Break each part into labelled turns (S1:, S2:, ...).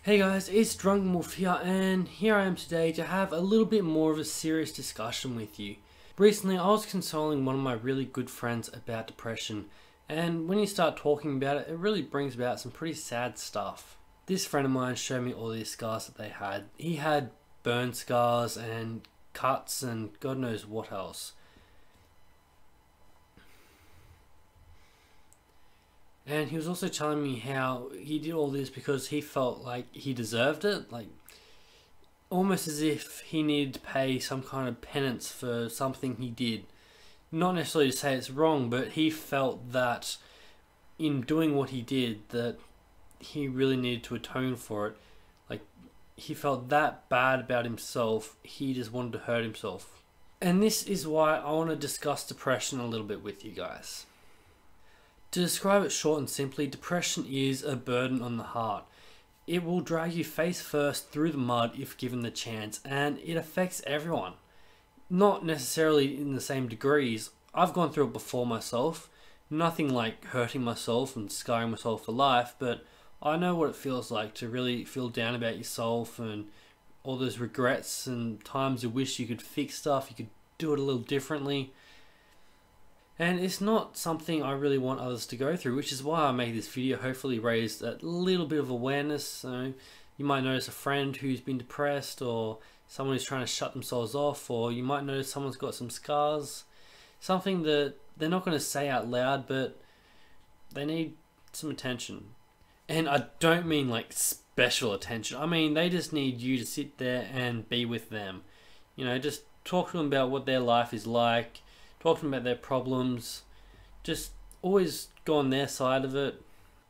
S1: Hey guys, it's Drunken Wolf here, and here I am today to have a little bit more of a serious discussion with you. Recently, I was consoling one of my really good friends about depression, and when you start talking about it, it really brings about some pretty sad stuff. This friend of mine showed me all these scars that they had. He had burn scars and cuts and God knows what else. And he was also telling me how he did all this because he felt like he deserved it, like almost as if he needed to pay some kind of penance for something he did. Not necessarily to say it's wrong, but he felt that in doing what he did, that he really needed to atone for it. Like, he felt that bad about himself, he just wanted to hurt himself. And this is why I want to discuss depression a little bit with you guys. To describe it short and simply, depression is a burden on the heart. It will drag you face first through the mud if given the chance, and it affects everyone. Not necessarily in the same degrees. I've gone through it before myself. Nothing like hurting myself and scarring myself for life, but I know what it feels like to really feel down about yourself and all those regrets and times you wish you could fix stuff, you could do it a little differently. And it's not something I really want others to go through, which is why I made this video, hopefully raise a little bit of awareness. So you might notice a friend who's been depressed, or someone who's trying to shut themselves off, or you might notice someone's got some scars. Something that they're not going to say out loud, but they need some attention. And I don't mean like special attention. I mean, they just need you to sit there and be with them. You know, just talk to them about what their life is like. Talk to them about their problems. Just always go on their side of it.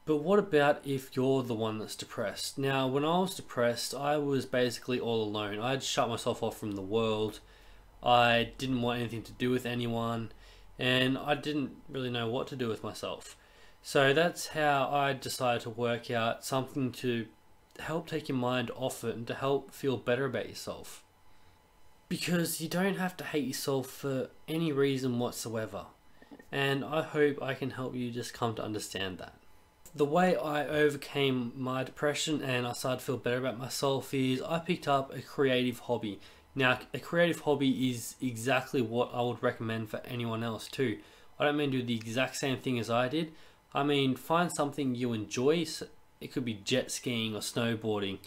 S1: But what about if you're the one that's depressed? Now, when I was depressed, I was basically all alone. I'd shut myself off from the world. I didn't want anything to do with anyone. And I didn't really know what to do with myself. So that's how I decided to work out something to help take your mind off it and to help feel better about yourself. Because you don't have to hate yourself for any reason whatsoever. And I hope I can help you just come to understand that. The way I overcame my depression and I started to feel better about myself is I picked up a creative hobby. Now, a creative hobby is exactly what I would recommend for anyone else too. I don't mean do the exact same thing as I did. I mean, find something you enjoy. It could be jet skiing or snowboarding,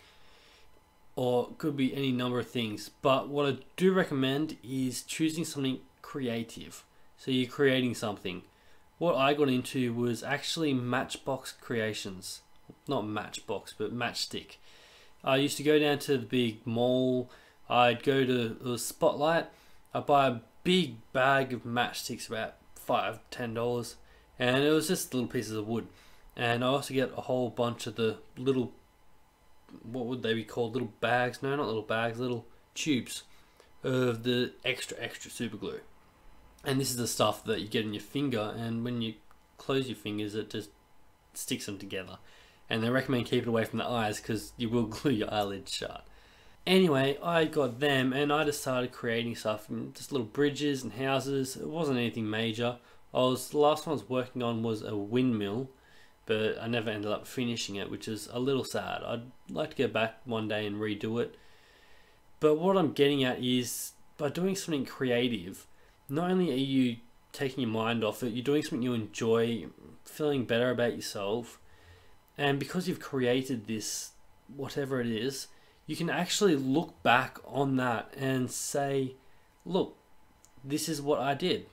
S1: or it could be any number of things. But what I do recommend is choosing something creative. So you're creating something. What I got into was actually Matchbox creations. Not Matchbox, but Matchstick. I used to go down to the big mall. I'd go to the Spotlight. I'd buy a big bag of matchsticks, about $5-10. And it was just little pieces of wood. And I also get a whole bunch of the little, what would they be called? Little bags? No, not little bags, little tubes of the extra super glue. And this is the stuff that you get in your finger, and when you close your fingers, it just sticks them together. And they recommend keep it away from the eyes because you will glue your eyelids shut. Anyway, I got them and I just started creating stuff, just little bridges and houses. It wasn't anything major. The last one I was working on was a windmill, but I never ended up finishing it, which is a little sad. I'd like to go back one day and redo it. But what I'm getting at is, by doing something creative, not only are you taking your mind off it, you're doing something you enjoy, feeling better about yourself, and because you've created this, whatever it is, you can actually look back on that and say, look, this is what I did.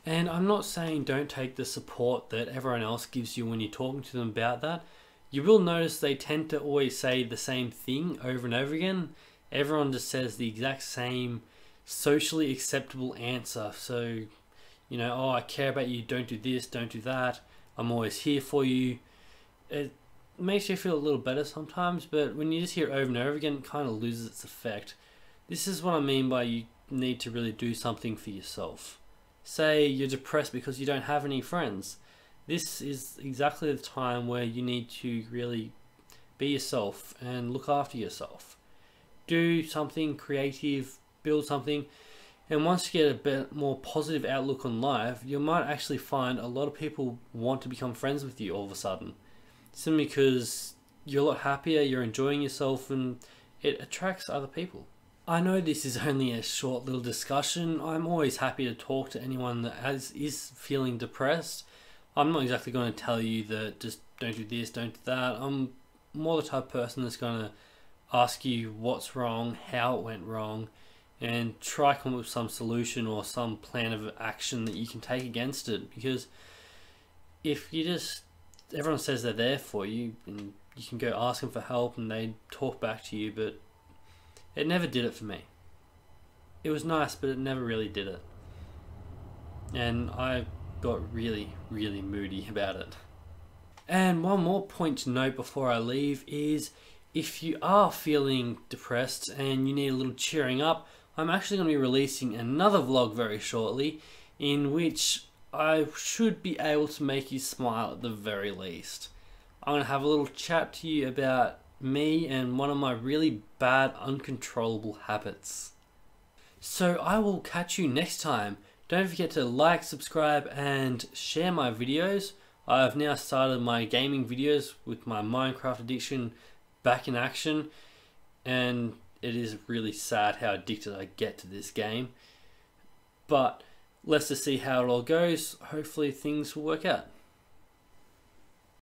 S1: And I'm not saying don't take the support that everyone else gives you when you're talking to them about that. You will notice they tend to always say the same thing over and over again. Everyone just says the exact same socially acceptable answer. So, you know, oh, I care about you, don't do this, don't do that, I'm always here for you. It makes you feel a little better sometimes, but when you just hear it over and over again, it kind of loses its effect. This is what I mean by you need to really do something for yourself. Say you're depressed because you don't have any friends. This is exactly the time where you need to really be yourself and look after yourself. Do something creative, build something, and once you get a bit more positive outlook on life, you might actually find a lot of people want to become friends with you all of a sudden. Simply because you're a lot happier, you're enjoying yourself, and it attracts other people. I know this is only a short little discussion. I'm always happy to talk to anyone that is feeling depressed. I'm not exactly going to tell you that just don't do this, don't do that. I'm more the type of person that's going to ask you what's wrong, how it went wrong, and try to come up with some solution or some plan of action that you can take against it. Because if you just, everyone says they're there for you, and you can go ask them for help and they talk back to you, but it never did it for me. It was nice, but it never really did it. And I got really, really moody about it. And one more point to note before I leave is, if you are feeling depressed and you need a little cheering up, I'm actually going to be releasing another vlog very shortly, in which I should be able to make you smile at the very least. I'm going to have a little chat to you about me and one of my really bad uncontrollable habits. So I will catch you next time. Don't forget to like, subscribe and share my videos. I've now started my gaming videos with my Minecraft addiction back in action, and it is really sad how addicted I get to this game. But let's just see how it all goes. Hopefully things will work out.